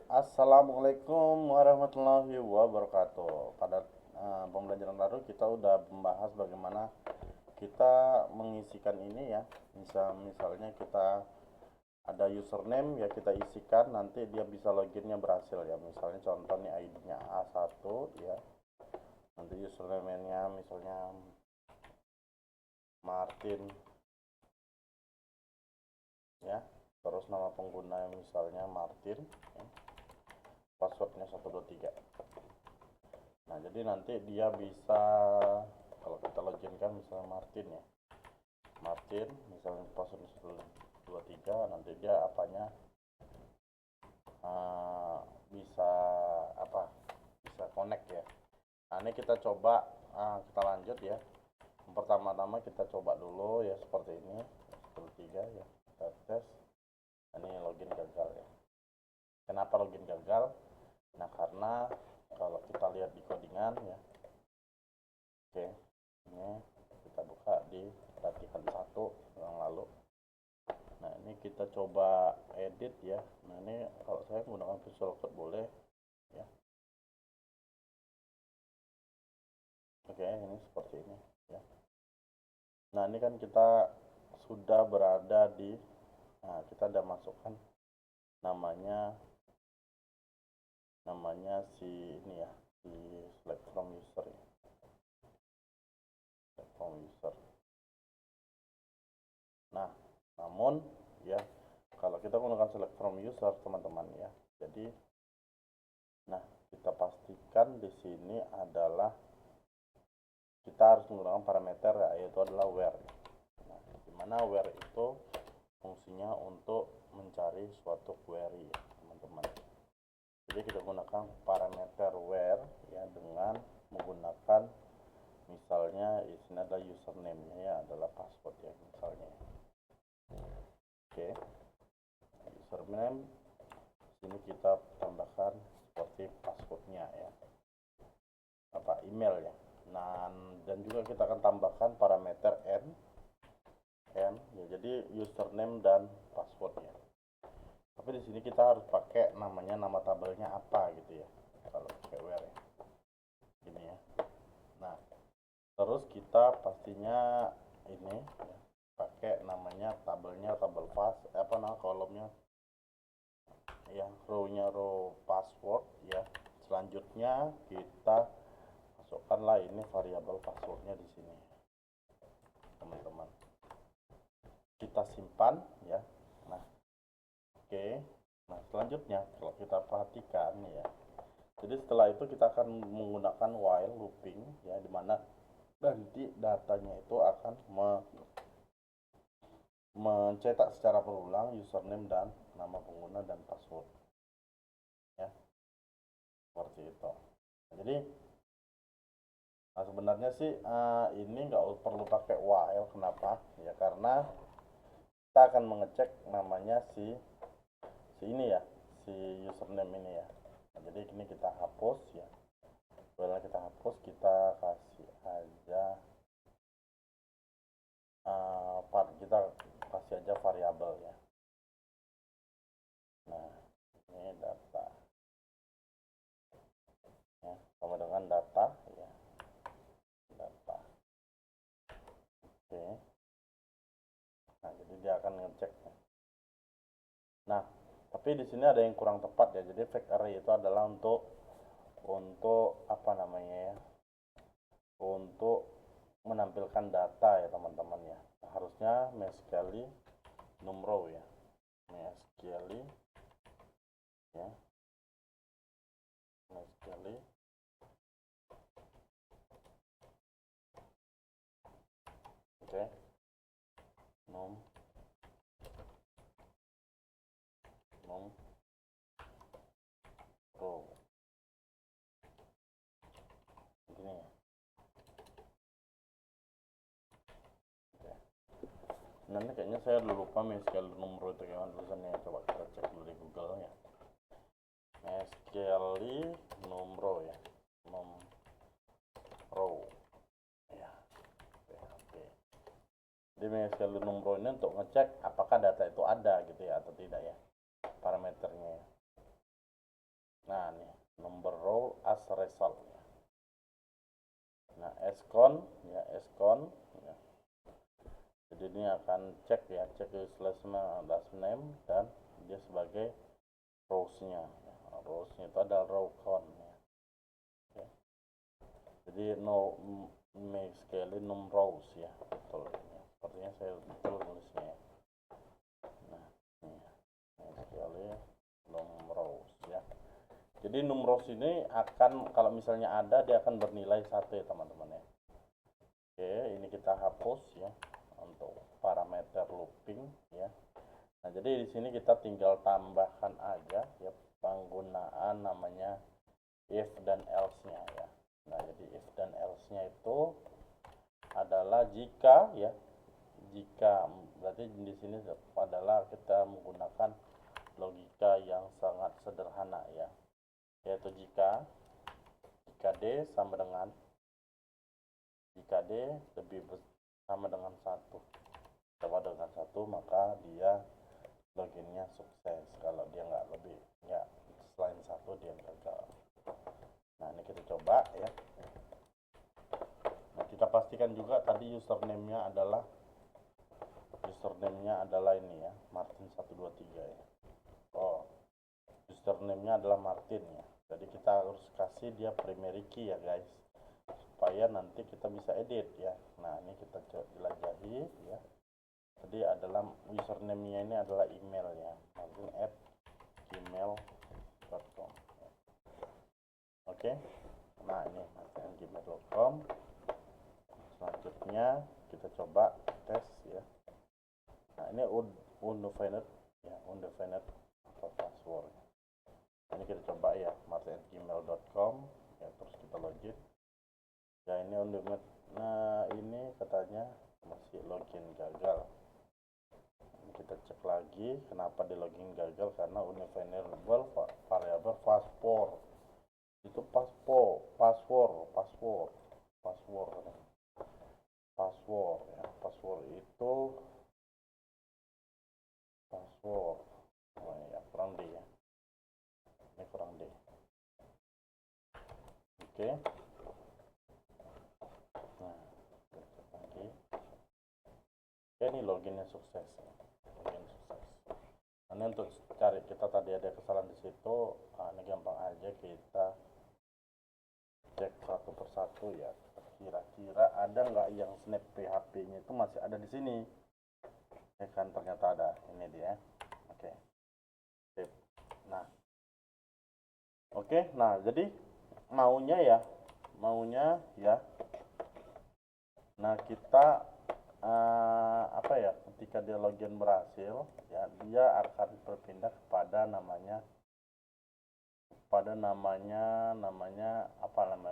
Assalamualaikum warahmatullahi wabarakatuh. Pada pembelajaran lalu kita udah membahas bagaimana kita mengisikan ini ya. Misalnya kita ada username ya, kita isikan, nanti dia bisa loginnya berhasil ya. Misalnya contohnya ID-nya A1 ya. Nanti username-nya misalnya Martin ya. Terus nama pengguna misalnya Martin ya. Passwordnya 123. Nah, jadi nanti dia bisa, kalau kita login kan misalnya Martin ya. Martin, misalnya password 123, nanti dia apanya bisa apa? Bisa connect ya. Nah, ini kita coba, kita lanjut ya. Pertama-tama kita coba dulu ya seperti ini, 123 ya. Kita tes. Ini login gagal ya. Kenapa login gagal? Nah, karena kalau kita lihat di codingan ya. Oke, ini kita buka di latihan 1 yang lalu. Nah, ini kita coba edit ya. Nah, ini kalau saya menggunakan Visual Code boleh ya. Oke, ini seperti ini ya. Nah, ini kan kita sudah berada di, nah, kita udah masukkan namanya si ini ya, si select from user ya. Select from user. Nah, namun ya, kalau kita menggunakan select from user teman-teman ya. Jadi nah, kita pastikan di sini adalah kita harus menggunakan parameter yaitu adalah where. Nah, dimana where itu fungsinya untuk mencari suatu query ya, teman-teman. Jadi kita gunakan parameter where ya dengan menggunakan misalnya di sini adalah username-nya ya, adalah password ya misalnya. Oke. Username sini kita tambahkan seperti passwordnya ya. Apa email ya. Nah, dan juga kita akan tambahkan parameter n ya, jadi username dan passwordnya. Tapi di sini kita harus pakai namanya, nama tabelnya apa gitu ya. Kalau pakai where ya. Ini ya. Nah, terus kita pastinya ini ya, pakai namanya tabelnya tabel fast apa nama kolomnya ya, row-nya row password ya. Selanjutnya kita masukkanlah ini variabel passwordnya di sini teman-teman. Kita simpan ya. Nah, oke. Nah, selanjutnya kalau kita perhatikan ya, jadi setelah itu kita akan menggunakan while looping ya, dimana nanti datanya itu akan mencetak secara berulang username dan nama pengguna dan password ya, seperti itu. Nah, jadi sebenarnya sih ini nggak perlu pakai while. Kenapa ya? Karena kita akan mengecek namanya si ini ya, si username ini ya. Nah, jadi ini kita hapus ya. Setelah kita hapus, kita kasih aja kita kasih aja variabel ya. Nah, ini data ya, sama dengan data ya, data. Oke. Nah, jadi dia akan ngecek. Nah, tapi di sini ada yang kurang tepat ya. Jadi fact array itu adalah untuk apa namanya ya? Untuk menampilkan data ya teman-teman ya. Nah, harusnya mescali numrow ya. Mescali ya. Mescali oke. Num row ini ya. Oke. Nah, ini kayaknya saya lupa mescali numrow itu gimana tulisannya. Coba kita cek dulu di Google ya. Mescali numrow ya. Numrow ya. PHP. Jadi mescali numrow ini untuk ngecek apakah data itu ada gitu ya atau tidak ya, parameternya ya. Nah, nih number row as result. Nah, scon ya, scon ya. Jadi ini akan cek ya, cek useless last name dan dia sebagai rows-nya. Rows-nya itu adalah row count ya. Oke. Jadi no make sekali num rows ya, betul ya. Sepertinya saya betul tulisnya ya. Nah, ini sekali num rows ya. Jadi num rows ini akan, kalau misalnya ada, dia akan bernilai 1 ya teman-teman ya. Oke, ini kita hapus ya untuk parameter looping ya. Nah, jadi di sini kita tinggal tambahkan aja ya penggunaan namanya if dan else-nya ya. Nah, jadi if dan else-nya itu adalah jika ya, jika berarti di sini adalah kita menggunakan logika yang sangat sederhana ya, yaitu jika D sama dengan jika D lebih sama dengan 1 sama dengan 1, maka dia loginnya sukses. Kalau dia nggak lebih, ya selain 1 dia gagal. Nah, ini kita coba ya. Nah, kita pastikan juga tadi username-nya adalah ini ya, Martin 123 ya. Oh, username-nya adalah Martin ya. Jadi kita harus kasih dia primary key ya guys, supaya nanti kita bisa edit ya. Nah, ini kita coba jelajahi ya. Jadi adalah username-nya ini adalah email ya, martin@gmail.com. Oke. Nah, ini martin@gmail.com. Selanjutnya kita coba tes ya. Nah, ini undefined ya, undefined password. Ini kita coba ya, martin@gmail.com ya, terus kita login. Ya, ini undefined. Nah, ini katanya masih login gagal. Kita cek lagi kenapa di login gagal, karena undefined variable password. Itu password ya, password ya, password itu password. Oh ya, kurang D ya, ini kurang D. Oke. Nah, lagi. Oke, ini loginnya sukses ya. Login sukses. Nah, ini untuk cari, kita tadi ada kesalahan di situ. Nah, ini gampang aja, kita cek satu persatu ya. Kira-kira ada nggak yang snap PHP-nya itu masih ada di sini? Ya kan, ternyata ada. Ini dia. Oke. Sip. Nah, oke. Nah, jadi maunya ya. Nah, kita apa ya? Ketika dia login berhasil, ya dia akan berpindah kepada namanya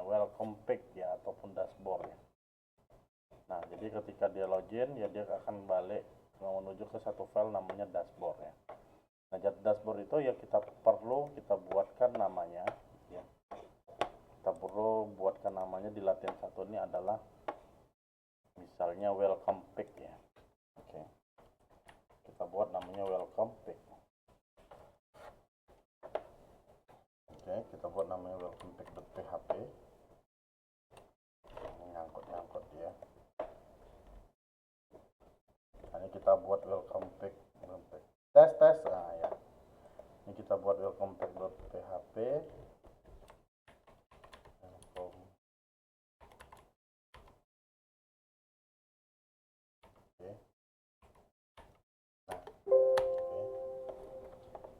welcome page ya, ataupun dashboard ya. Nah, jadi ketika dia login ya, dia akan balik menuju ke satu file namanya dashboard ya. Nah, dashboard itu ya kita buatkan namanya ya. Kita perlu buatkan namanya di latihan 1 ini adalah misalnya welcome page ya. Oke. Kita buat namanya welcome page. Oke, kita buat namanya welcome page.php. Nyangkut ya. Ini kita buat welcome page tes. Nah ya, ini kita buat welcome page.php.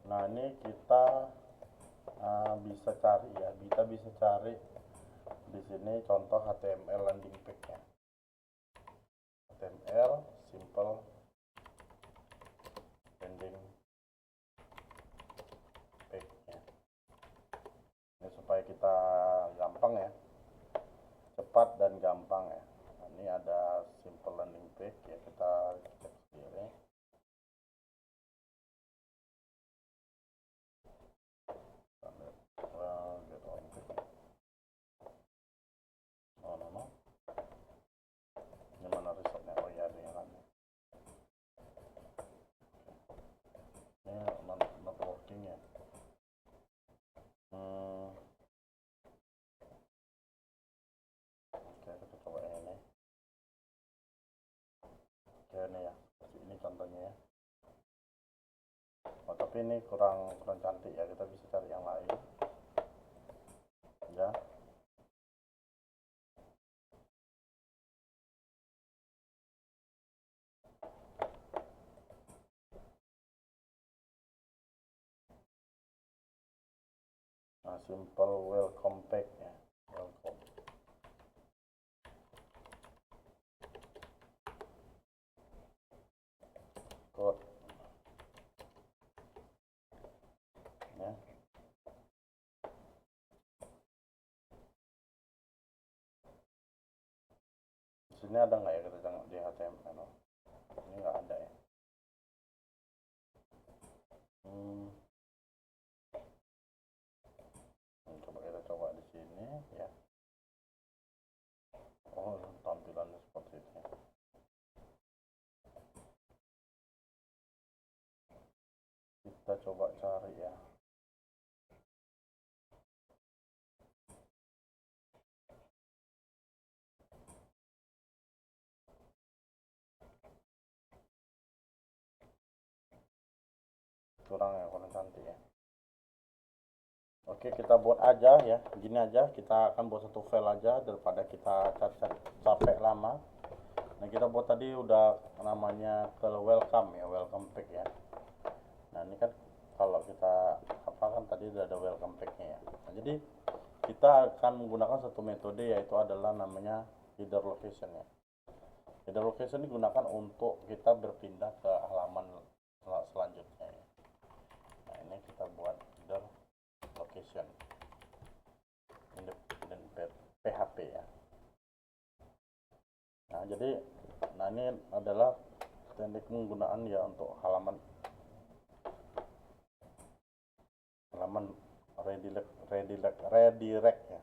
Nah, ini kita bisa cari ya, kita bisa cari di sini contoh HTML landing page nya. HTML simple landing page nya. Ini supaya kita gampang ya, cepat dan gampang ya. Nah, ini ada simple landing page ya, kita cek sendiri. Gimana resultnya? Oh ya, ada yang lain. Ini not working ya. tapi ini kurang cantik ya, kita bisa cari yang lain ya. Nah, simple welcome pack ya, welcome. Code ya. Di sini ada nggak ya, kita tengok di HTML? Ini nggak ada ya. Coba kita coba di sini ya. Oh, tampilannya seperti ini. Kita coba cari ya. Kurang cantik ya. Oke, kita buat aja ya, gini aja, kita akan buat satu file aja daripada kita capek lama. Nah, kita buat tadi udah namanya ke welcome ya, welcome pack ya. Nah, ini kan kalau kita apa kan tadi udah ada welcome packnya ya. Nah, jadi kita akan menggunakan satu metode, yaitu adalah namanya header location ya. Header location digunakan untuk kita berpindah ke halaman selanjutnya ya. Nah, ini kita buat header location independent PHP ya. Nah, jadi ini adalah teknik penggunaan ya untuk halaman redirect ya.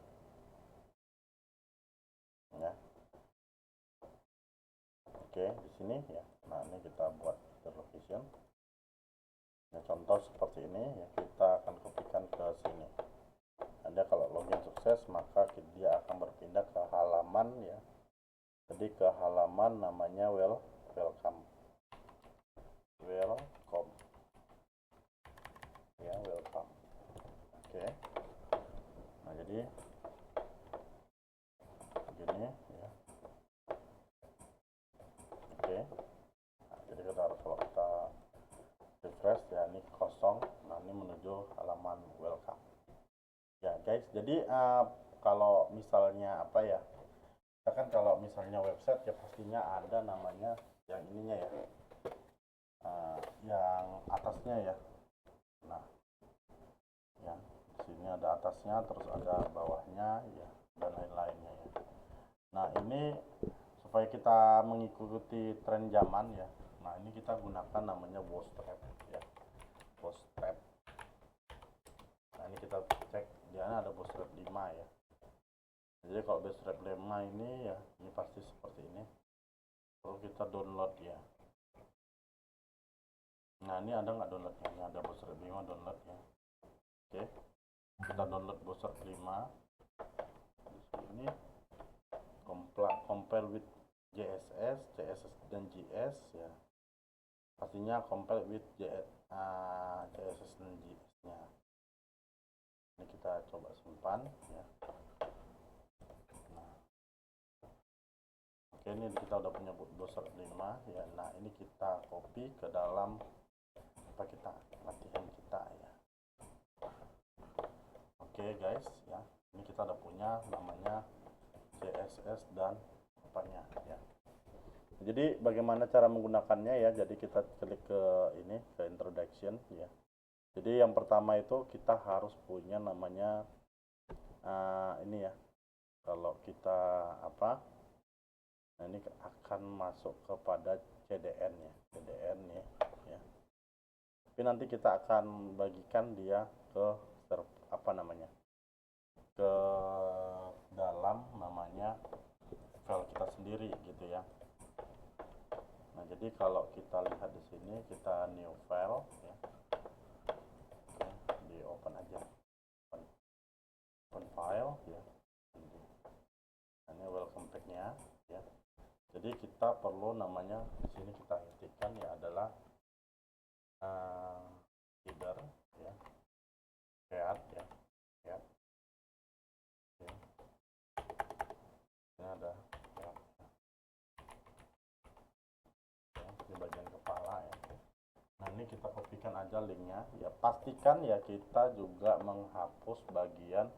Oke, di sini ya. Nah, ini kita buat header location. Nah, contoh seperti ini ya, kita akan kopikan ke sini. Anda kalau login sukses, maka dia akan berpindah ke halaman ya. Jadi ke halaman namanya welcome ya, welcome. Oke. Nah, jadi begini ya. Oke. Nah, jadi kita harus, kalau kita refresh ya, ini kosong. Nah, ini menuju halaman welcome ya guys. Jadi kalau misalnya apa ya, kita kan kalau misalnya website ya pastinya ada namanya yang ininya ya, yang atasnya ya. Nah ya, di sini ada atasnya, terus ada bawahnya ya, dan lain-lainnya ya. Nah, ini supaya kita mengikuti tren zaman ya. Nah, ini kita gunakan namanya Bootstrap ya, Bootstrap. Nah, ini kita cek dia ada Bootstrap 5 ya. Jadi kalau Bootstrap 5 ini ya, ini pasti seperti ini. Lalu kita download ya. Nah, ini ada nggak downloadnya? Ini ada Bootstrap 5 download ya. Oke, kita download Bootstrap 5. Di sini compile with CSS dan JS ya. Pastinya compile with CSS dan JS nya. Ini kita coba simpan ya. Nah, oke, ini kita udah punya Bootstrap 5 ya. Nah, ini kita copy ke dalam apa, kita latihan kita ya. Oke guys ya, ini kita udah punya namanya CSS dan apanya ya. Jadi bagaimana cara menggunakannya ya, jadi kita klik ke ini, ke introduction ya. Jadi yang pertama itu kita harus punya namanya ini ya, kalau kita apa, nah ini akan masuk kepada CDN ya, CDN ya. Tapi nanti kita akan bagikan dia ke apa namanya, ke dalam namanya file kita sendiri gitu ya. Nah, jadi kalau kita lihat di sini, kita new file ya. Oke, di open aja, open file ya. Nah, ini welcome pack-nya ya. Jadi kita perlu namanya di sini kita ketikkan ya, adalah header ini kita kopikan aja linknya ya. Pastikan ya kita juga menghapus bagian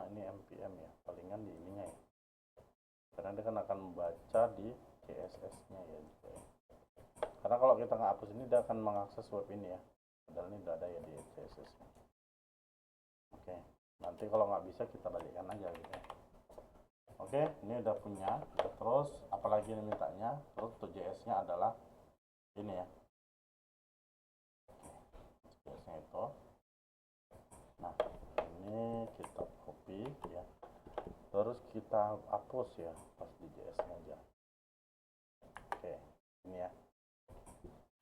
ini npm ya, palingan di ininya ya, karena dia kan akan membaca di CSS nya ya juga ya. Karena kalau kita nggak hapus ini dia akan mengakses web ini ya, padahal ini udah ada ya di CSS nya. Oke, nanti kalau nggak bisa kita balikkan aja gitu ya. Oke, ini udah punya. Terus apalagi ini mintanya, terus untuk JS nya adalah ini ya, JS nya itu. Nah, ini kita copy ya, terus kita hapus ya pas di JS nya aja. Oke, ini ya.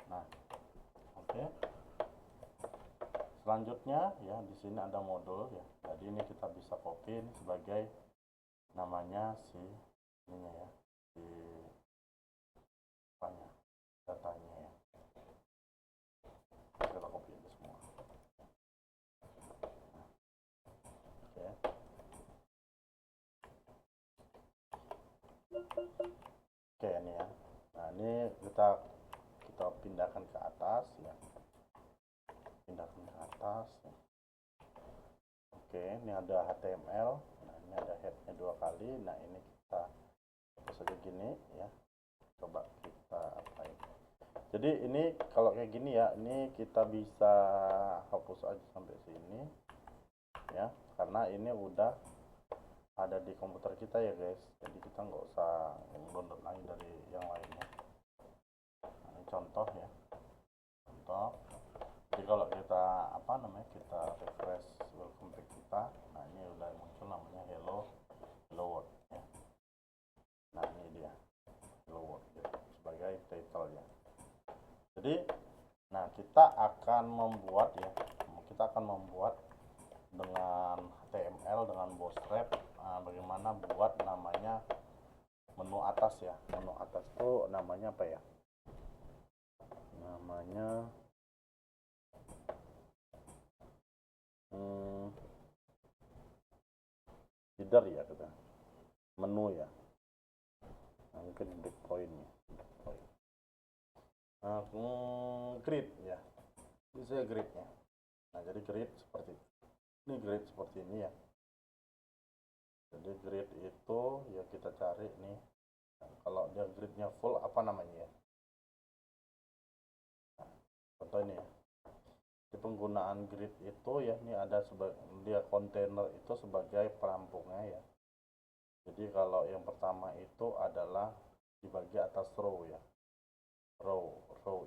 Nah, oke. Selanjutnya ya, di sini ada modul ya, jadi ini kita bisa copy ini sebagai namanya si ininya ya, si apanya, datanya ya. Kita copy ini semua. Oke. Oke, ini ya. Nah, ini kita pindahkan ke atas ya. Pindahkan ke atas ya. Oke, ini ada HTML. Nah, ini ada headnya 2 kali. Nah, ini kita hapus saja gini ya. Coba kita apain. Jadi ini kalau kayak gini ya, ini kita bisa hapus aja sampai sini ya, karena ini udah ada di komputer kita ya guys, jadi kita nggak usah download lagi dari yang lainnya. Nah, ini contoh ya, contoh. Jadi kalau kita kita refresh welcome page kita, nah ini udah muncul namanya hello world ya. Nah ini dia hello world gitu, sebagai title ya. Jadi nah kita akan membuat dengan HTML dengan bootstrap. Bagaimana buat namanya menu atas ya. Menu atas itu namanya apa ya, namanya header ya, kita menu ya. Nah, mungkin breakpoint ya, grid ya, bisa gridnya. Nah jadi grid seperti ini, grid seperti ini ya. Jadi grid itu ya kita cari nih. Nah, kalau dia gridnya full apa namanya ya. Nah, contoh ini ya. Di penggunaan grid itu ya, ini ada dia kontainer itu sebagai perampungnya ya. Jadi kalau yang pertama itu adalah dibagi atas row ya. Row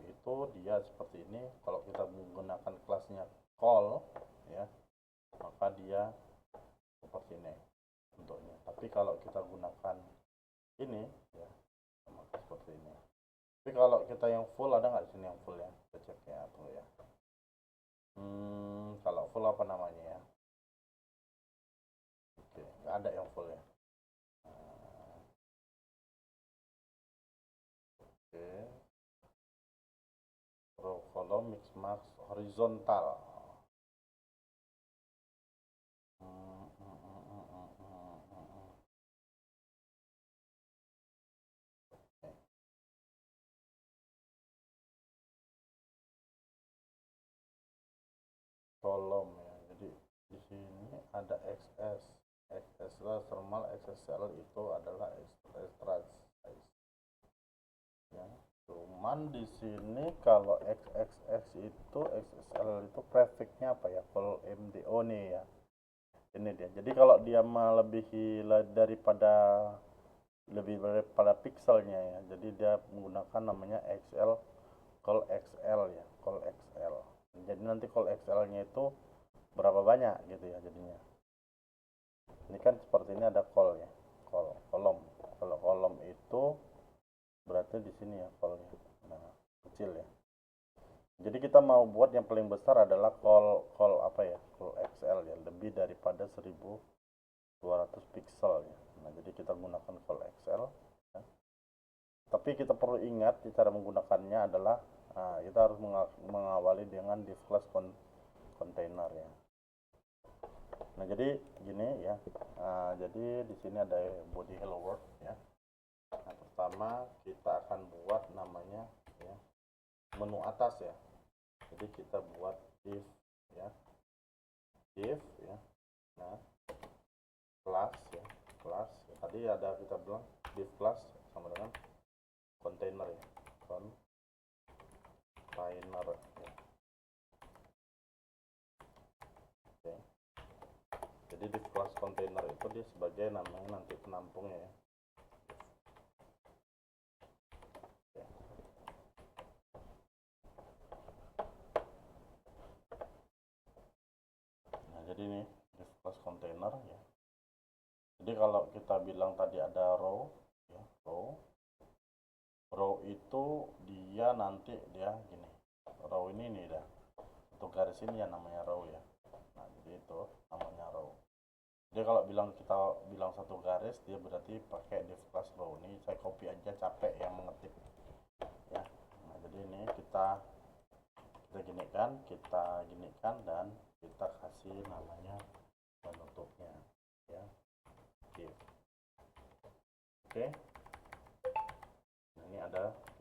itu dia seperti ini. Kalau kita menggunakan kelasnya call ya, maka dia seperti ini bentuknya. Tapi kalau kita gunakan ini ya, maka seperti ini. Tapi kalau kita yang full, ada nggak di sini yang full ya? Kita cek ya, tunggu ya. Kalau full apa namanya ya? Oke, nggak ada yang full ya. Oke, row column mix max horizontal. Kolom ya, jadi di sini ada XS thermal, XSL itu adalah extra size ya. Cuman di sini kalau XXX itu XSL itu prefixnya apa ya, call MDO nih ya. Ini dia. Jadi kalau dia melebihi lebih daripada pixelnya ya, jadi dia menggunakan namanya XL, call XL ya, call XL. Jadi nanti call XL nya itu berapa banyak gitu ya jadinya. Ini kan seperti ini ada call ya, kolom. Kalau kolom itu berarti di sini ya callnya, nah kecil ya. Jadi kita mau buat yang paling besar adalah call apa ya, call XL ya, lebih daripada 1200 pixel ya. Nah jadi kita gunakan call XL ya. Tapi kita perlu ingat cara menggunakannya adalah kita harus mengawali dengan div class container ya. Nah jadi gini ya, jadi di sini ada body hello world ya. Nah pertama kita akan buat namanya ya, menu atas ya. Jadi kita buat div ya, div ya. Nah, class ya, class tadi ada kita bilang div class sama dengan container ya, container ya. Oke. Jadi div class container itu dia sebagai namanya nanti penampungnya ya. Oke. Nah, jadi ini div class container ya. Jadi kalau kita bilang tadi ada row ya, row itu dia nanti dia gini, row ini nih dah satu garis ini ya namanya row ya. Nah, jadi itu namanya row. Jadi kalau kita bilang satu garis, dia berarti pakai div class row. Ini saya copy aja, capek yang mengetik ya. Nah, jadi ini kita ginikan dan kita kasih namanya penutupnya ya, div. Oke. Nah, ini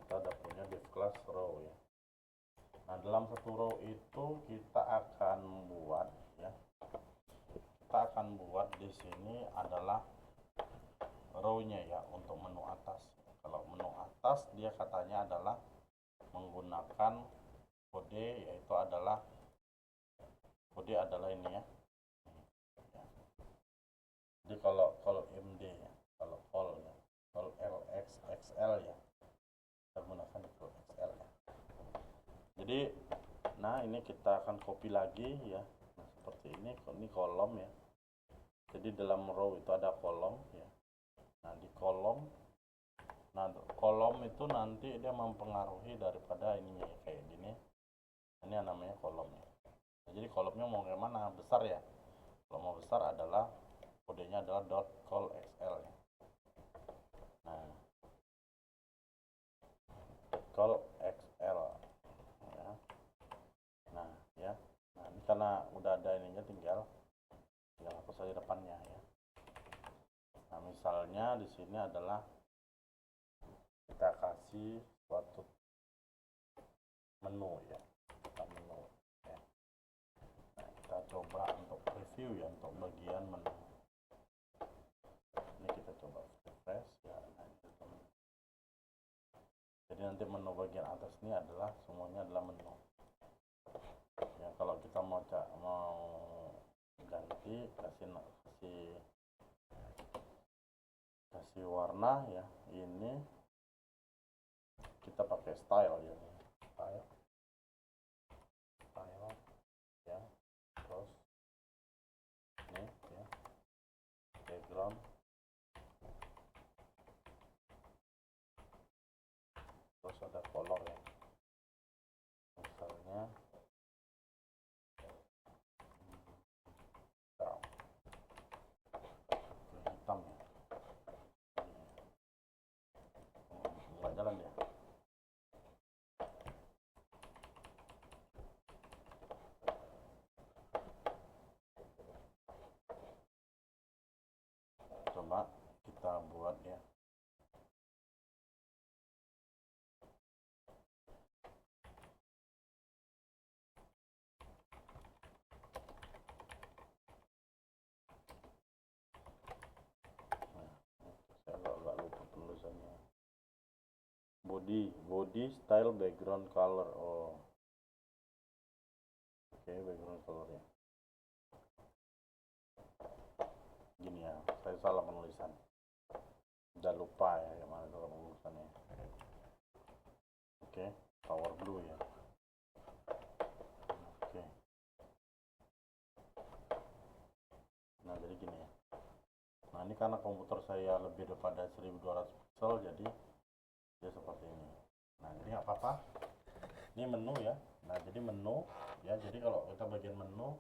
kita ada punya div class row ya. Nah, dalam satu row itu kita akan buat ya, di sini adalah row-nya ya untuk menu atas. Kalau menu atas dia katanya adalah menggunakan kode, yaitu adalah ini ya. Jadi kalau call md ya, kalau call lxxl ya, kita gunakan itu xl ya. Jadi nah ini kita akan copy lagi ya. Nah, seperti ini kolom ya. Jadi dalam row itu ada kolom ya. Nah, di kolom itu nanti dia mempengaruhi daripada ininya ya, kayak gini. Ini yang namanya kolomnya. Nah, jadi kolomnya mau kayak mana? Besar ya. Kalau mau besar adalah kodenya adalah .call xl ya. Nah, call xl ya. Nah, ya. Nah, ini karena udah ada ininya tinggal hapus saja depannya ya. Nah, misalnya di sini adalah kita kasih suatu menu ya, menu ya. Nah, kita coba untuk review ya untuk bagian menu. Ini kita coba refresh ya. Nah, jadi nanti menu bagian atas ini adalah semuanya adalah menu ya. Kalau kita mau ganti kasih warna ya, ini kita pakai style ya, style ya, terus ini ya, background, terus ada color ya, misalnya hitam ya. Nggak jalan ya. Coba kita buat ya. Body style background color. Oh, oke, background color ya. Gini ya, saya salah penulisan, udah lupa ya yang mana dalam penulisannya. Oke, power blue ya. Oke. Nah, jadi gini ya. Nah, ini karena komputer saya lebih daripada 1200 pixel, jadi dia seperti ini. Nah, jadi nggak apa-apa, ini menu ya. Nah, jadi menu ya, jadi kalau kita bagian menu,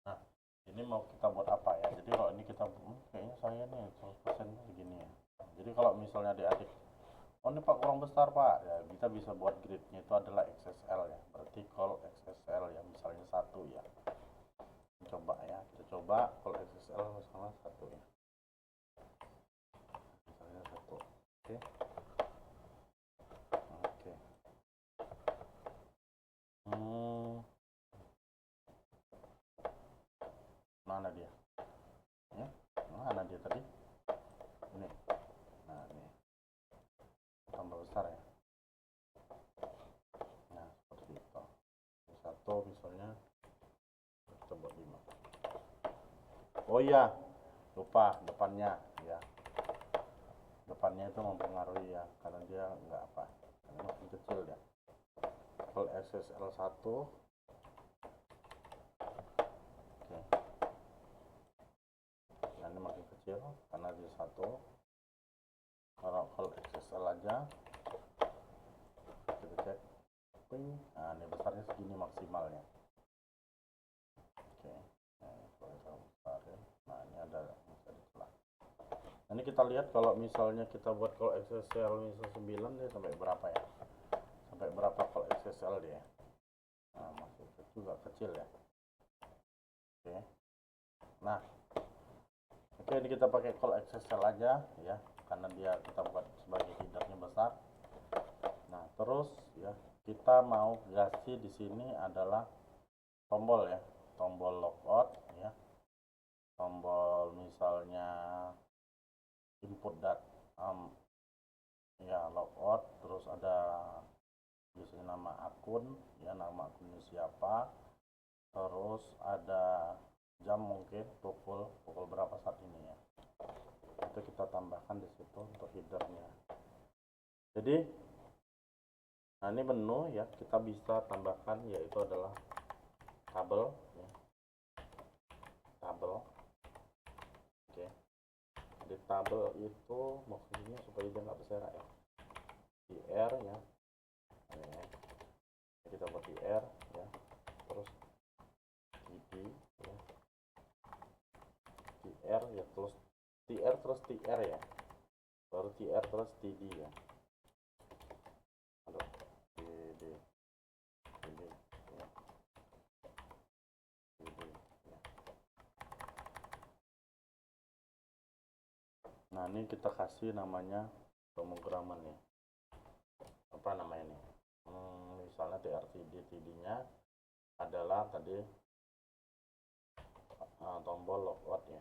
nah ini mau kita buat apa ya. Jadi kalau ini kita kayaknya saya nih 100% segini ya. Nah, jadi kalau misalnya adik-adik, oh ini pak kurang besar pak ya, kita bisa buat gridnya itu adalah XSL ya, berarti call XSL ya, misalnya 1 ya. Coba ya, kita coba call XSL misalnya 1 ya, misalnya 1. Oke. Oh iya, lupa depannya ya. Depannya itu mempengaruhi ya, karena dia nggak apa, karena makin kecil ya. Kalau SSL1, oke, nah ini makin kecil karena dia 1. Kalau SSL aja, kita cek, nah ini besarnya segini maksimalnya. Oke, nah ini ada bisa ditelah. Nah, ini kita lihat kalau misalnya kita buat call SSL misal 9 dia sampai berapa ya? Sampai berapa call SSL dia? Nah, masih juga kecil ya. Oke. Nah, oke ini kita pakai call SSL aja ya, karena dia kita buat sebagai headernya besar. Nah, terus ya kita mau kasih di sini adalah tombol ya, tombol logout ya, tombol misalnya input ya logout, terus ada biasanya nama akun ya, nama akunnya siapa, terus ada jam mungkin pukul berapa saat ini ya, itu kita tambahkan di situ untuk headernya. Jadi nah ini menu ya, kita bisa tambahkan yaitu adalah tabel ya, tabel. Oke, di tabel itu maksudnya supaya dia nggak berserak ya, tr ya. Nah, kita buat tr ya, terus td ya, tr ya, terus tr ya, baru tr terus td ya. Aduh, td ya, td ya. Nah ini kita kasih namanya pemrograman nih, apa namanya nih, misalnya td nya adalah tadi tombol logout ya.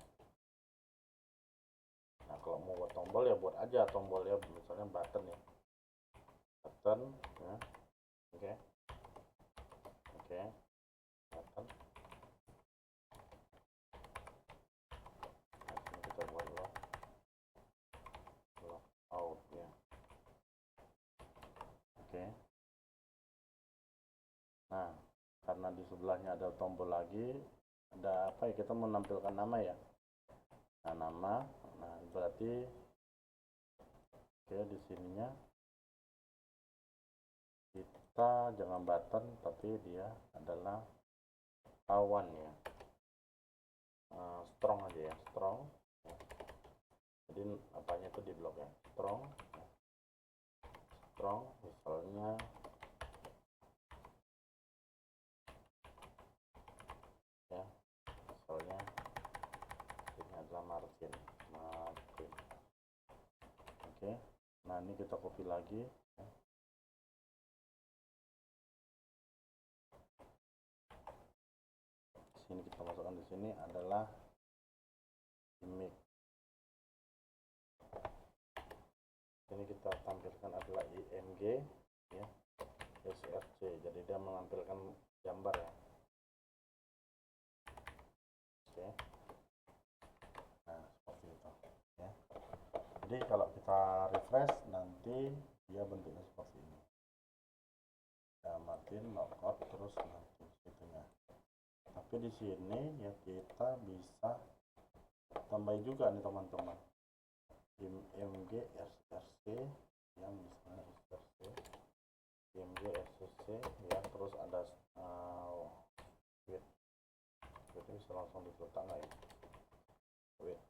Nah kalau mau buat tombol ya buat aja tombol ya, misalnya button ya, button ya. Oke, button. Nah, sini kita buat logout ya. Oke. Nah karena di sebelahnya ada tombol lagi, ada apa ya, kita menampilkan nama ya. Nah nama, nah berarti oke di sininya kita jangan button tapi dia adalah awan ya, strong aja ya, strong ya. Jadi apanya itu di blok ya, strong ya. Strong misalnya ya, misalnya ini adalah Martin. Oke, nah ini kita copy lagi ya. Sini kita masukkan, di sini adalah image. Ini kita tampilkan adalah img ya, src, jadi dia menampilkan gambar ya. Oke, nah seperti itu ya. Jadi kalau kita refresh nanti dia bentuknya seperti ini ya, Martin logout terus nanti itunya. Tapi di sini ya kita bisa tambah juga nih teman-teman, img src yang misalnya src, img src ya, terus ada width bisa langsung diletak nggak ya, width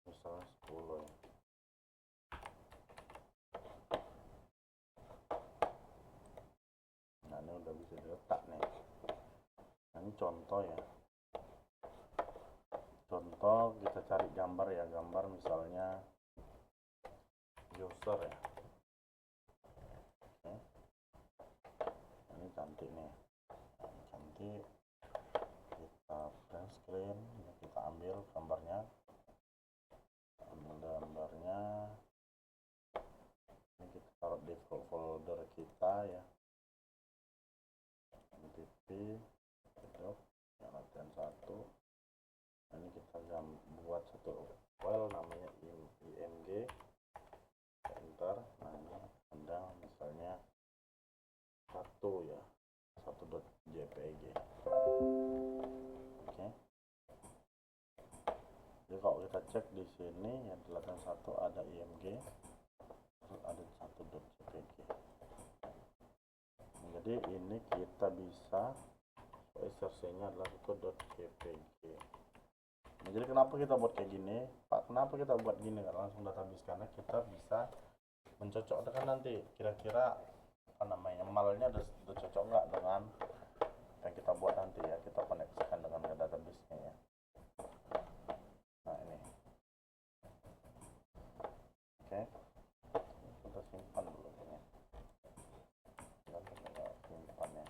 misalnya 10 ya. Nah ini udah bisa diletak nih. Nah ini contoh ya, contoh kita cari gambar ya, gambar misalnya user ya. Oke. Ini cantik nih, nah, cantik, kita print screen ya, kita ambil gambarnya, ini kita taruh di folder kita ya, npp file namanya img, enter. Nah ini ada misalnya satu ya, 1.jpg. Oke. Jadi kalau kita cek di sini yang di latang satu ada img, terus ada 1.jpg. Jadi ini kita bisa src-nya adalah 1.jpg. Nah, jadi kenapa kita buat kayak gini, Pak? Kenapa kita buat gini kan langsung database? Karena kita bisa mencocokkan nanti kira-kira apa namanya malnya udah cocok nggak dengan yang kita buat nanti ya, kita koneksikan dengan database-nya ya. Nah ini, oke, kita simpan dulu ini. Kita simpan ya.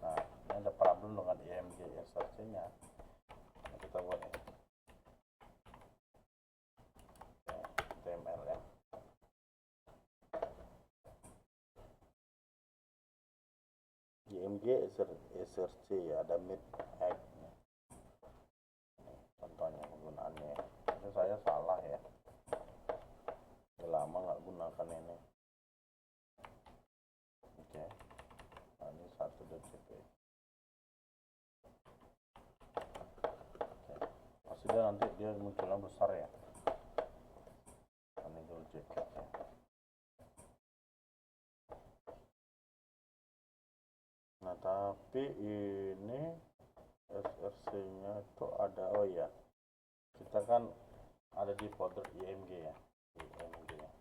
Nah ini ada problem dengan img src-nya. Nah, kita buat ini. HTML ya. img src ya, ada mid egg. Contohnya penggunaannya. Ini saya salah ya. Udah lama nggak gunakan ini. Oke. Nah ini 1.jpg. Oke. Pasti dia nanti dia munculnya besar ya. Ini dulu JPG ya. Nah tapi ini src-nya itu ada, oh ya, kita kan ada di folder img ya, img ya.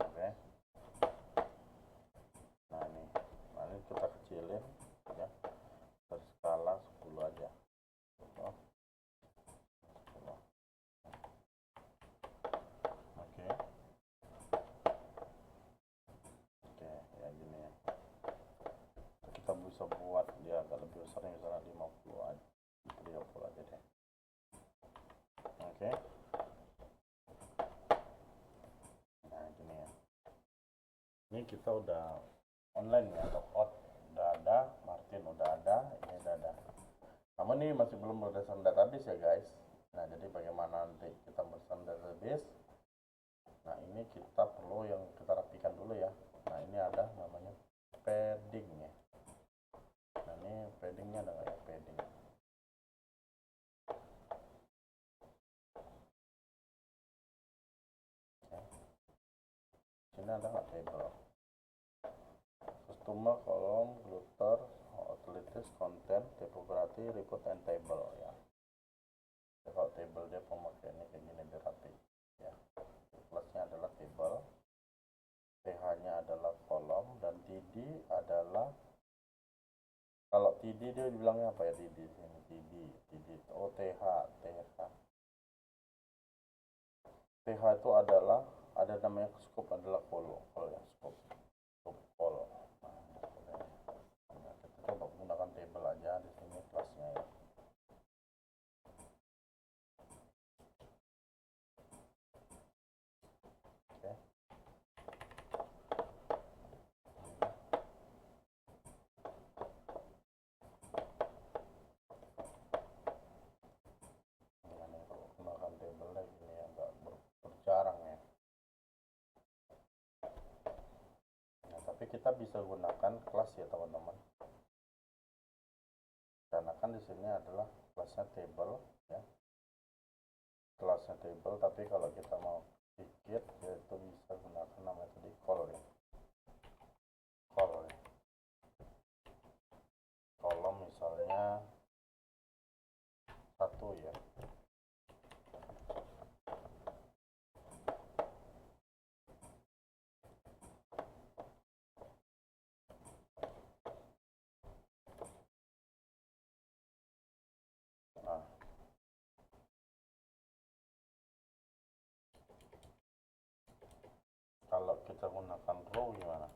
Oke. Nah ini kita kecilin ya, berskala 10 aja. Oh, 10. Oke. Oke ya gini ya, kita bisa buat dia agak lebih besar, misalnya 50 aja, 30 aja deh. Oke. Nah gini ya, ini kita udah online ya, logout udah ada, Martin udah ada, ini udah ada. Namun ini masih belum berdasarkan database ya guys. Nah jadi bagaimana nanti kita berdasarkan database, nah ini kita perlu yang kita rapikan dulu ya. Nah ini ada namanya padding ya. Nah ini paddingnya ada nggak ya, padding. Oke. Sini ada nggak table, customer, kolom, footer, utilities, content, typography, report, and table ya. Jadi kalau table dia pemakaiannya kayak gini, dirapi ya. Kelasnya adalah table, th-nya adalah kolom, dan td adalah, kalau td dia dibilangnya apa ya, td sini, td oh th itu adalah, ada namanya scope, adalah call ya, scope call. Nah, kita coba menggunakan table aja di sini kelasnya ya. Oke. Ini kalau menggunakan table lagi ini agak berjarang ya. Nah, tapi kita bisa gunakan kelas ya teman-teman. Karena kan di sini adalah kelasnya table ya. Kelasnya table, tapi kalau kita mau sedikit yaitu bisa gunakan namanya tadi call ya. Call ya. Kolom misalnya 1 ya. Nah, kalau kita gunakan row gimana?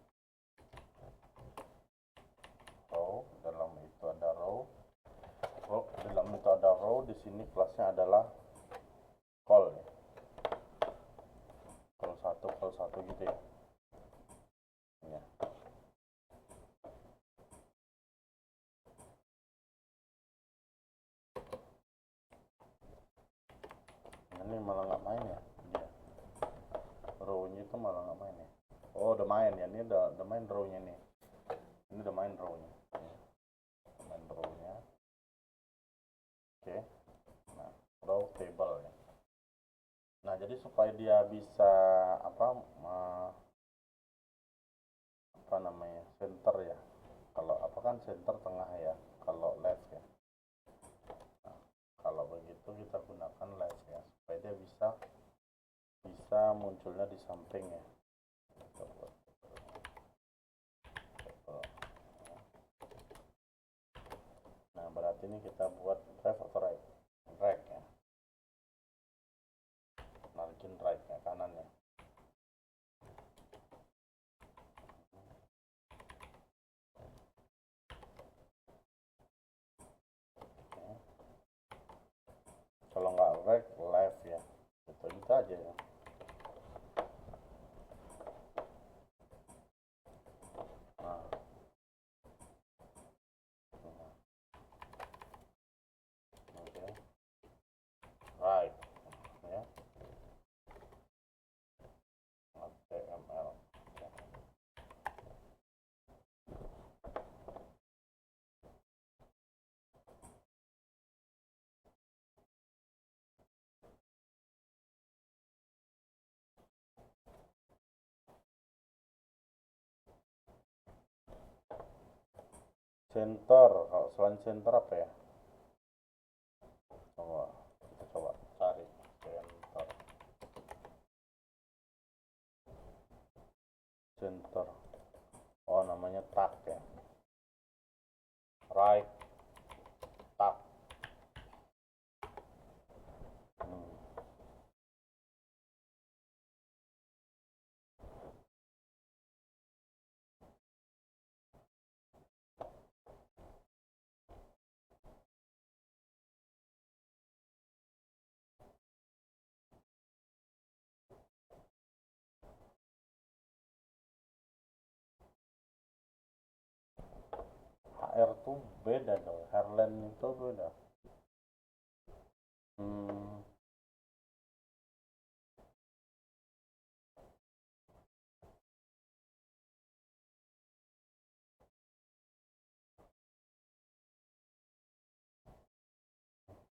Row, dalam itu ada row. Dalam itu ada row, di sini kelasnya adalah call ya. Call 1 gitu ya. Ya. ini malah nggak main ya dia, row-nya itu malah nggak main ya. Oh udah main ya, ini udah main row-nya nih, ini udah main row-nya ya. Main row-nya oke. Nah row table ya. Nah jadi supaya dia bisa apa apa namanya center ya, kalau apa kan center tengah ya, kalau left ya. Nah, kalau begitu kita gunakan left ya, supaya dia bisa munculnya di samping ya. Nah berarti ini kita buat left atau right, right ya, narikin right ya, kanan ya. Kalau nggak right, left ya, gitu aja ya. Nah, oke, right ya, HTML. Center, kalau selain center apa ya? Coba kita coba cari center. Center. Oh namanya tag ya. Right tag. HR tuh beda dong. Hairline itu beda. Hmm,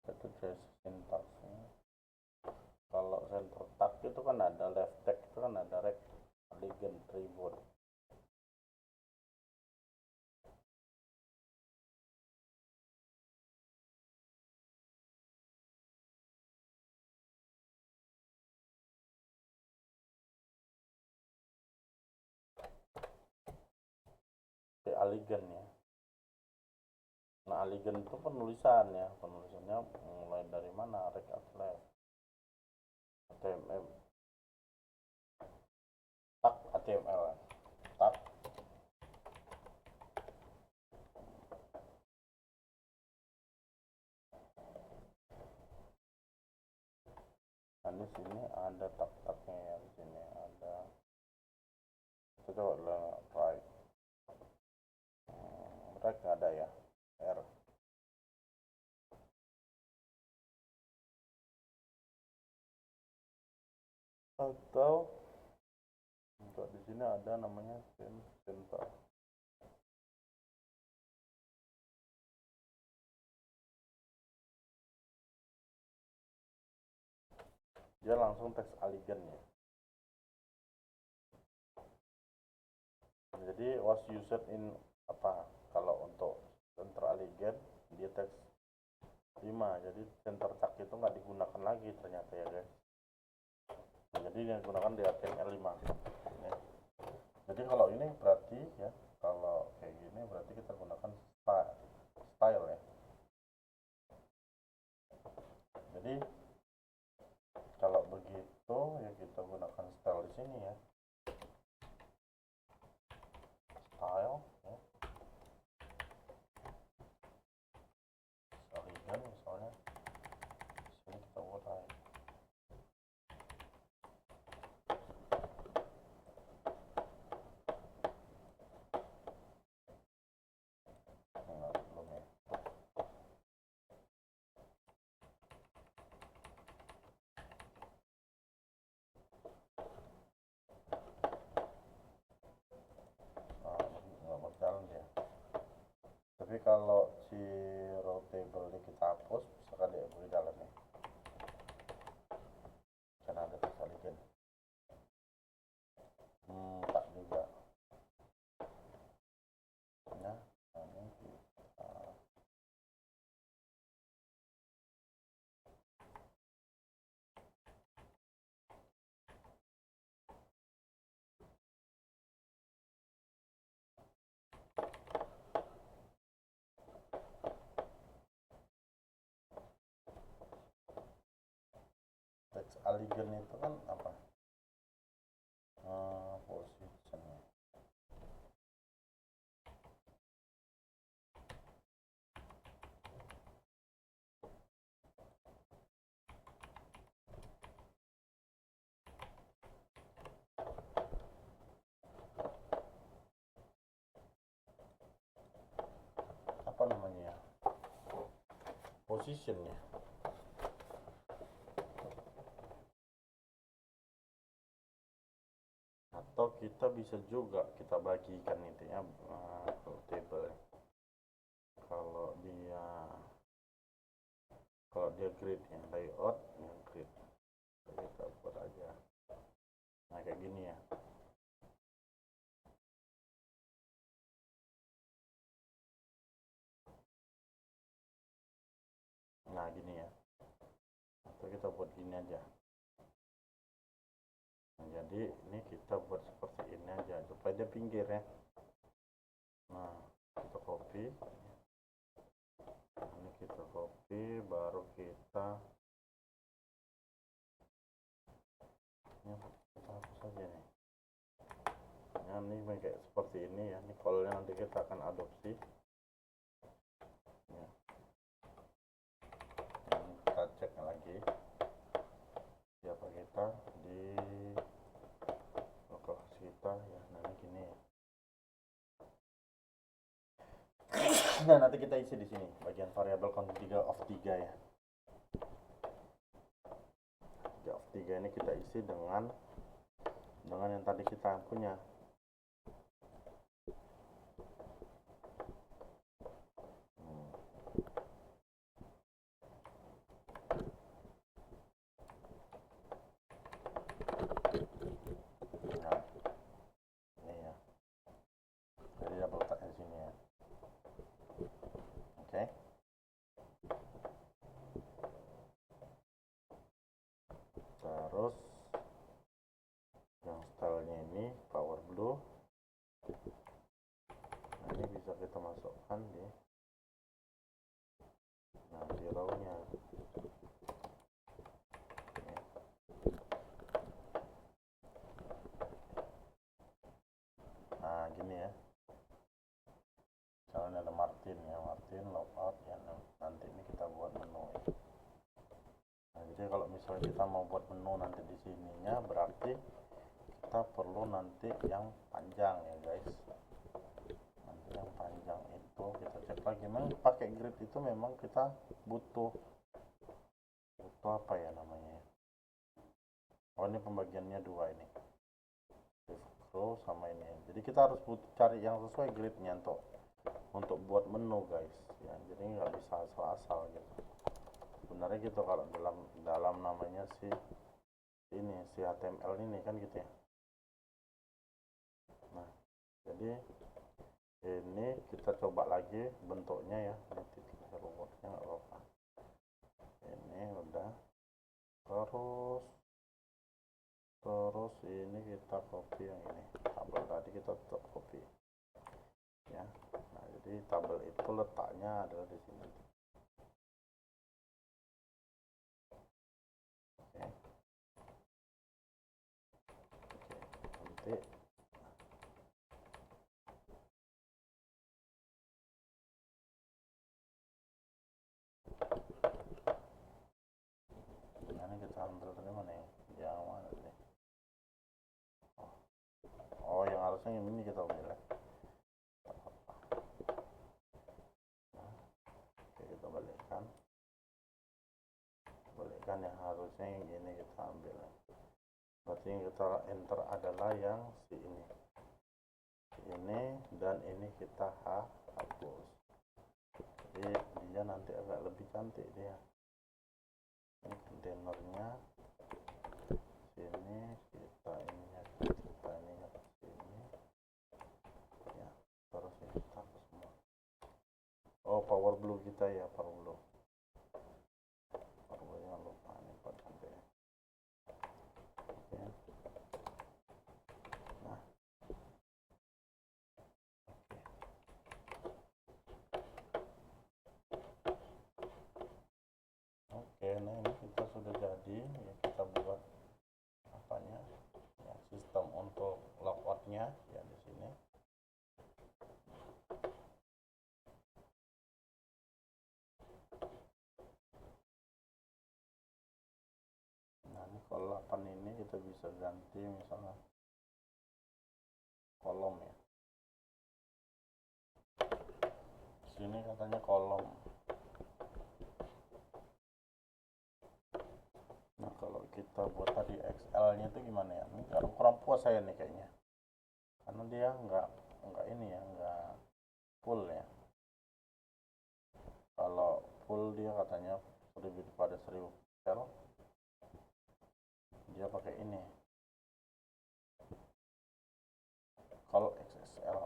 itu just sintaksnya. Kalau center tag itu kan ada left tag, itu kan ada rect, polygon, tribun. Aligen ya. Nah aligen itu penulisan ya, penulisannya mulai dari mana, rect atau left, HTML, tag HTML, tag. Nah di sini ada tag-tagnya ya, di sini ada. Kita coba lah right, right nggak ada ya, R. Atau untuk di sini ada namanya center. Dia langsung teks aligen ya. Jadi was used in apa, kalau untuk center aligen dia teks 5, jadi center tag itu nggak digunakan lagi ternyata ya guys. Nah, jadi yang digunakan di HTML 5 ya. Jadi kalau ini berarti ya, kalau kayak gini berarti kita gunakan style ya. Jadi kalau begitu ya kita gunakan style di sini ya, style ya, aligen misalnya sini kita urai. kalau si row table ini kita hapus, misalkan di dalamnya karena ada text aligen. Tak juga. Nah, ini kita text aligen itu kan apa? Position. Apa namanya ya? Position ya. Atau kita bisa juga kita bagikan itu ya, table. Kalau dia grid ya, layout yang grid, kita buat aja. Nah kayak gini ya. Nah gini ya. Atau kita buat gini aja. Nah, jadi ini kita buat seperti ini aja supaya dia pinggir ya. Nah kita copy, ini kita copy, baru kita hapus aja nih. Nah ini kayak seperti ini ya. Ini kalau nanti kita akan adopsi ya. Kita cek lagi siapa kita di lokasi kita ya. Nah gini ya. Nah nanti kita isi di sini bagian variabel count 3 of 3 ya. 3 of 3 ini kita isi dengan yang tadi kita punya. Terus yang stylenya ini power blue. Nah ini bisa kita masukkan di row-nya. Nah gini ya. Misalnya ada Martin ya, Martin logout ya. Nanti ini kita buat menu ya. Nah jadi kalau misalnya kita mau buat menu nanti di sininya, berarti kita perlu nanti yang panjang ya guys. Nanti yang panjang itu kita cek lagi. Memang pakai grid itu memang kita butuh apa ya namanya. Oh ini pembagiannya dua ini, row sama ini. Jadi kita harus cari yang sesuai gridnya untuk buat menu guys ya. Jadi nggak bisa asal-asal gitu. Sebenarnya gitu kalau dalam namanya si HTML ini kan gitu ya. Nah jadi ini kita coba lagi bentuknya ya. Hello world-nya nggak apa-apa. Ini udah. Terus ini kita copy yang ini, tabel tadi kita tetap copy ya. Nah jadi tabel itu letaknya adalah di sini. Oke. Nanti ini kita ambil dari mana ya? Yang mana sih? Oh yang harusnya yang ini kita ambil ya. Oke kita balikkan yang harusnya yang ini kita ambil. Berarti yang kita enter adalah yang ini dan ini kita hapus. dia nanti agak lebih cantik dia. Ini kontainernya, sini kita ininya, kita ininya ke sini ya, terus ini taruh semua. Oh, power blue kita ya, power blue jangan lupa ini buat cantik. Oke. Nah, oke, nah ini kita sudah jadi ya, kita buat apanya ya, sistem untuk logoutnya ya di sini. Nah, ini kalau 8 ini kita bisa ganti misalnya kolom ya, sini katanya kolom. Nah, kalau kita buat tadi XL nya itu gimana ya, ini kurang puas saya nih kayaknya, karena dia nggak ini ya, nggak full ya. Kalau full dia katanya lebih pada 1000 pixel, dia pakai ini. Kalau XXL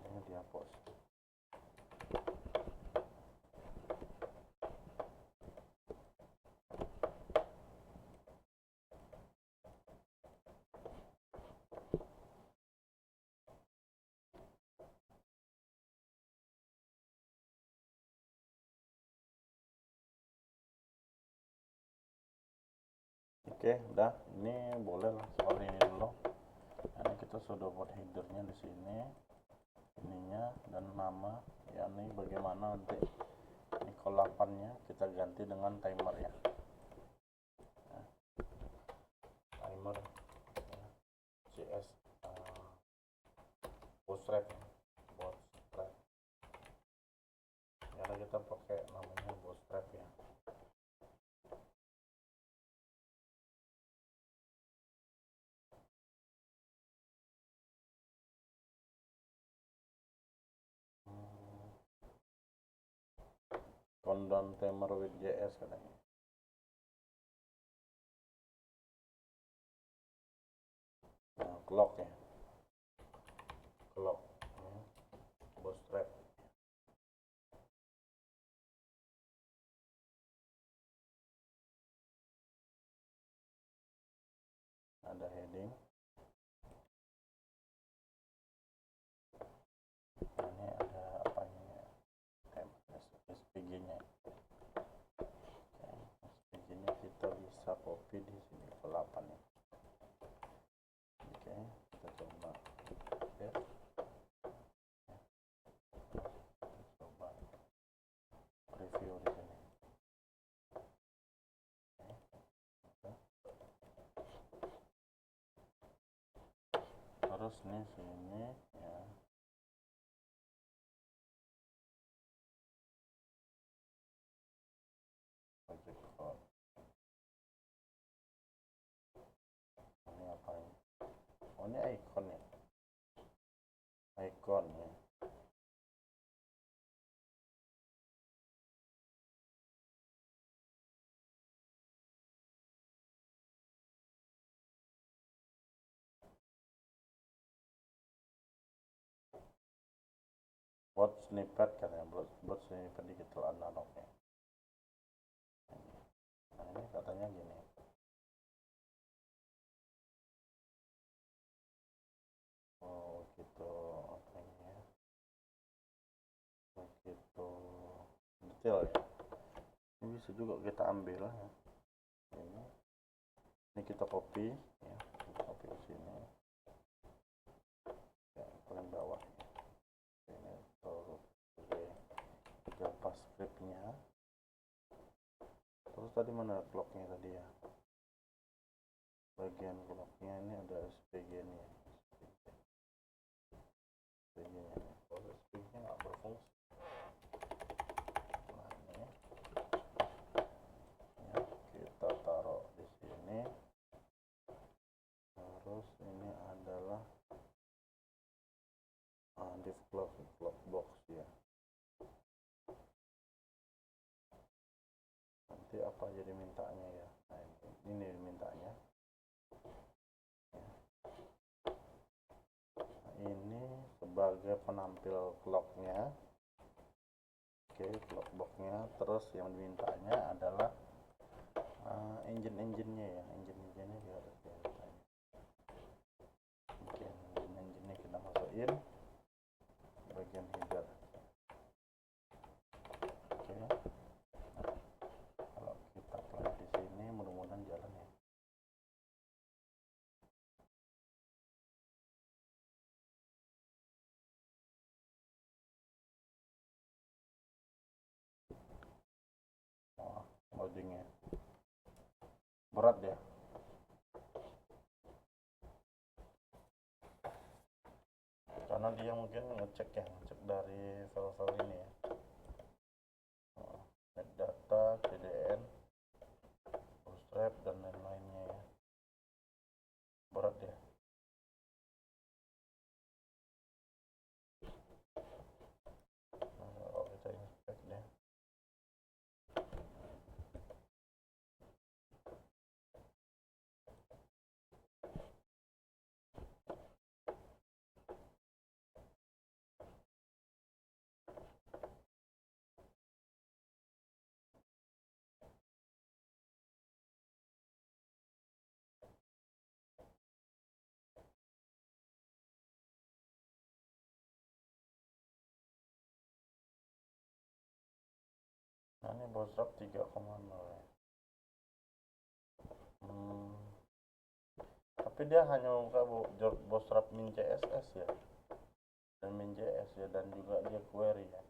ini dihapus. Oke, udah, ini boleh lah seperti ini dulu. Nah, ini kita sudah buat headernya di sini, ininya dan nama ya. Ini bagaimana nanti ini kolapannya kita ganti dengan timer ya. Nah, timer ya, CS bootstrap karena kita pakai namanya bootstrap ya. Countdown timer with JS katanya. Nah, clock ya, clock ya. Bootstrap ada heading. Nah, ini ada apanya ya, SVG nya. SVG nya kita bisa copy di sini ke 8 ya. Oke, kita coba paste. Coba review di sini. Terus nih sini ya, project code. Ini apa ini? Oh, ini icon ya, icon ya. Buat snippet katanya, buat snippet digital analog ya. Nah, ini katanya gini. Oh gitu, apa ini ya, begitu detail ya. Ini bisa juga kita ambil ya. Ini kita copy ya, kita copy ke sini ya, paling bawah ya. Ini taruh JavaScript-nya. Terus tadi mana clock-nya tadi ya, bagian clock-nya ini ada SVG nya. SVG nya, kalau SVG nya nggak berfungsi. Nah, ini ya, kita taruh di sini. dimintanya ya. Nah, ini dimintanya. Nah, ini sebagai penampil clocknya. Oke, clock boxnya. Terus yang dimintanya adalah engine-nya ya, engine-nya juga harus dimintanya. Oke, engine-nya kita masukin bagian header. Oke, nah, kalau kita play di sini mudah-mudahan jalan ya. Wah, loadingnya berat ya. Karena dia mungkin ngecek dari file-file ini ya, metadata, CDN, bootstrap dan lain-lainnya ya. Berat ya. Nah, kalau kita inspect deh. Nah, ini bootstrap 3,0 ya. Tapi dia hanya buka bootstrap min CSS ya, dan min JS ya, dan juga dia query ya.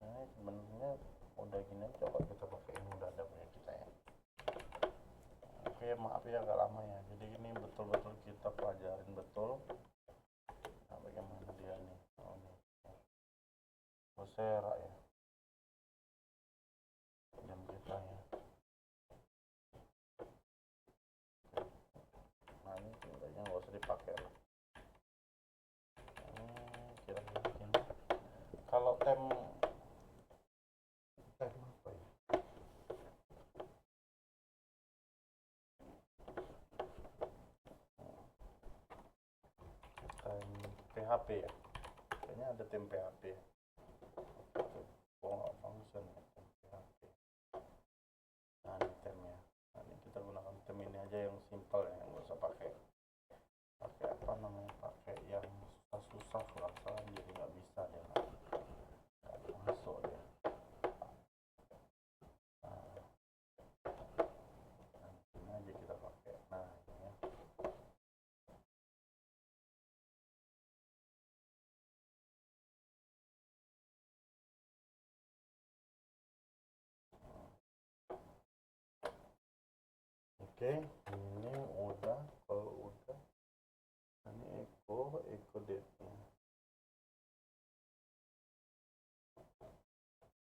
Nah, sebenarnya udah gini, coba kita pakai yang udah ada punya kita ya. Oke, maaf ya agak lama ya. Jadi ini betul-betul kita pelajarin betul. Nah, bagaimana dia nih? Oh, ini Coursera ya, jam kita ya. Nah, ini kayaknya nggak usah dipakai lah. Kira-kira gini. Kalau tem apa ya? PHP ya, kayaknya ada tem PHP ya. Function ya, tem PHP. Nah, ini temnya. Nah, ini kita gunakan tem ini aja yang simple ya, nggak usah pakai apa namanya, pakai yang susah-susah lah, jadi nggak bisa dia nggak masuk dia. Nah, ini aja kita pakai. Nah, ini ya. Oke, ini udah. Kalau udah, ini echo date-nya.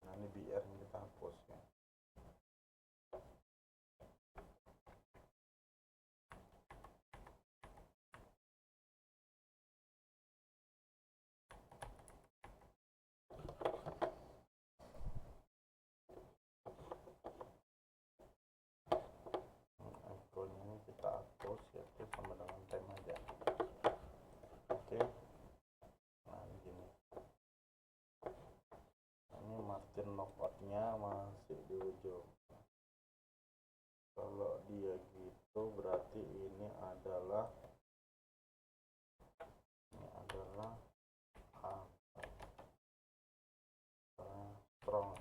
Nah, ini BR yang kita hapus ya. Echo-nya ini kita hapus ya, sama dengan tem aja. Oke. Nah, ini gini. Ini Martin logoutnya masih di ujung. Kalau dia gitu berarti ini adalah strong.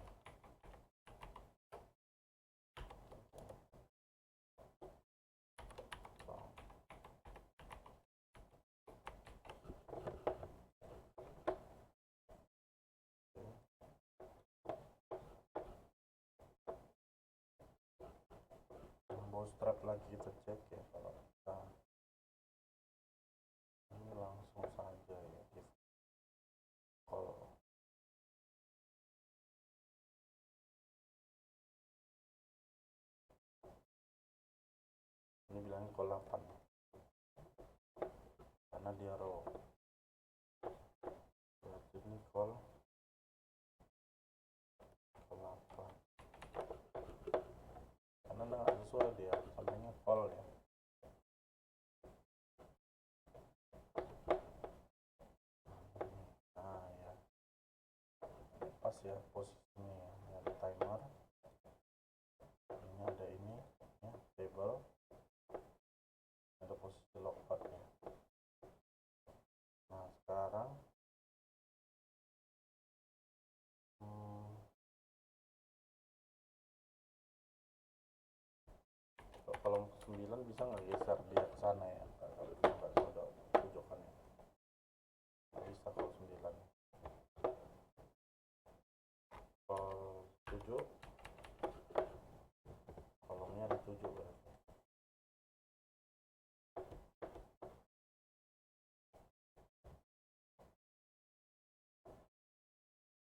Bootstrap lagi kita cek ya, kalau kita ini langsung saja ya, kalau ini bilangnya call 8 karena dia raw, berarti ini call 8. ya posisinya ya. Ini ada timer, ini ada ini ya, table, ada posisi logpad-nya. Nah sekarang kolom 9 bisa nggak geser dia ke sana ya, kalau nggak ada pojokannya, nggak bisa kalau 9. Kalau 7 kolomnya ada 7 berarti.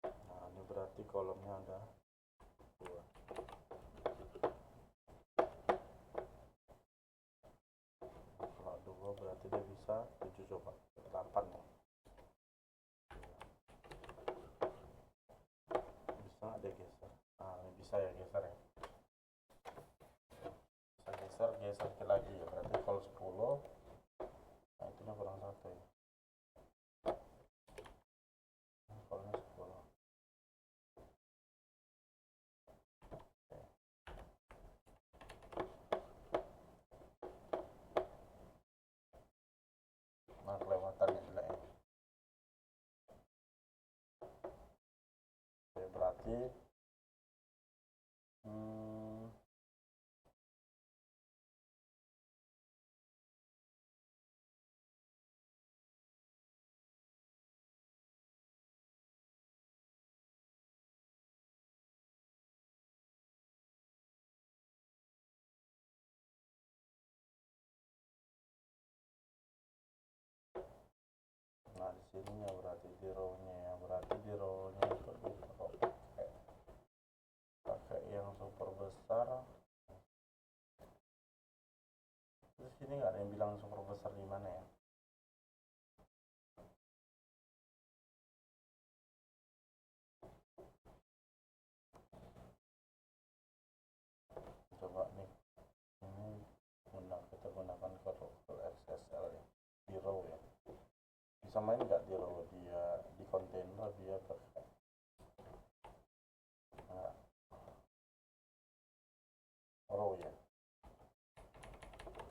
Nah ini berarti kolomnya ada 2. Kalau 2 berarti dia bisa 7, coba 8 ya. Bisa nggak dia geser? Nah ini bisa ya geser ya, bisa geser lagi ya, berarti kalau 10, nah itunya kurang 1 ya, kalau 10. Nah kelewatan ya jeleknya. Oke, berarti nah di sininya berarti di row-nya ya, berarti di row-nya itu pakai yang super besar. Terus sini nggak ada yang bilang super besar di mana ya? Coba nih, ini kita gunakan ke XSL ya, di row ya. Bisa main nggak di row, dia di kontainer dia pakai row ya.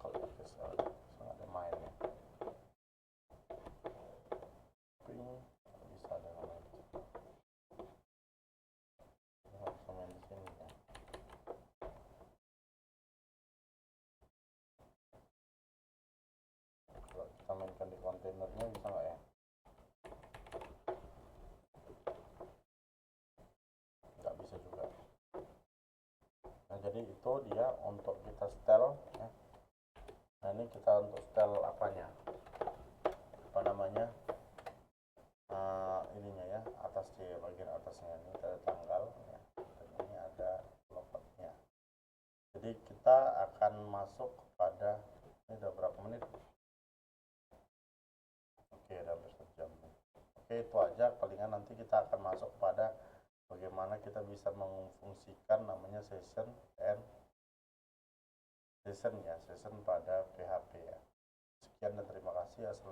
Kalau XSL bisa ada main ya, tapi bisa ada main. Nggak bisa main di sini ya. Kalau kita mainkan di kontainernya bisa nggak ya? Nggak bisa juga. Nah jadi itu dia untuk kita setel ya. Nah ini kita untuk setel apanya, apa namanya, ininya ya, atasnya, bagian atasnya ini ada tanggal ya, dan ini ada logpad-nya. Jadi kita akan masuk kepada, ini udah berapa menit? Oke, udah hampir 1 jam. Oke, itu aja, palingan nanti kita akan masuk pada bagaimana kita bisa memfungsikan namanya session ya, session pada PHP ya. Sekian dan terima kasih. Assalamualaikum.